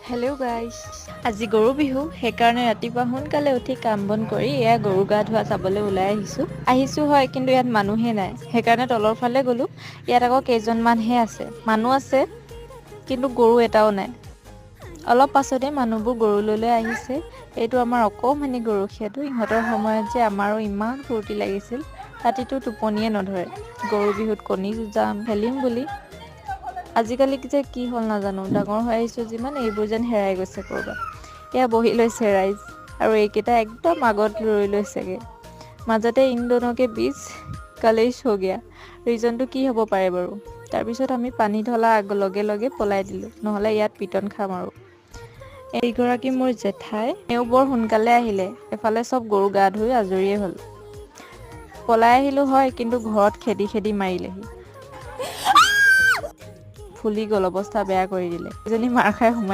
Hello' guys, আজি গৰু বিহু, সেইকাৰণে ৰাতিপুৱা সোনকালে উঠি কাম বন কৰি এয়া গৰু গা ধোৱা চাবলৈ ওলাই আহিছোঁ হয়, কিন্তু ইয়াত মানুহে নাই, সেইকাৰণে তলৰ ফালে গ'লোঁ। ইয়াত আকৌ কেইজনমানহে আছে, মানুহ আছে কিন্তু গৰু এটাও নাই। অলপ পাছতে মানুহবোৰ গৰুলৈ আহিছে। এইটো আমাৰ অকণমানি গৰখীয়াটো, ইহঁতৰ সময়ত যে আমাৰো ইমান ফূৰ্তি লাগিছিল। ৰাতিটো টোপনিয়ে নধৰে, গৰু বিহুত কণী যুঁজাম খেলিম বুলি। আজিকালি যে কি হ'ল নাজানো, ডাঙৰ হৈ আহিছোঁ যিমান এইবোৰ যেন হেৰাই গৈছে ক'ৰবাত। এয়া বহি লৈছে ৰাইজ, আৰু এইকেইটা একদম আগত ৰৈ লৈছেগে। মাজতে ইন দোনোকে বীচ কলেশ হৈ গয়া, ৰিজনটো কি হ'ব পাৰে বাৰু? তাৰপিছত আমি পানী ঢলা লগে লগে পলাই দিলোঁ, নহ'লে ইয়াত পিটন খাম আৰু। এইগৰাকী মোৰ জেঠাই, তেওঁ বৰ সোনকালে আহিলে, এফালে চব গৰু গা ধুই আজৰিয়ে হ'ল। পলাই আহিলোঁ হয়, কিন্তু ঘৰত খেদি খেদি মাৰিলেহি। ফুলি গ'ল, অৱস্থা বেয়া কৰি দিলে। এজনী মাৰ খাই সোমাই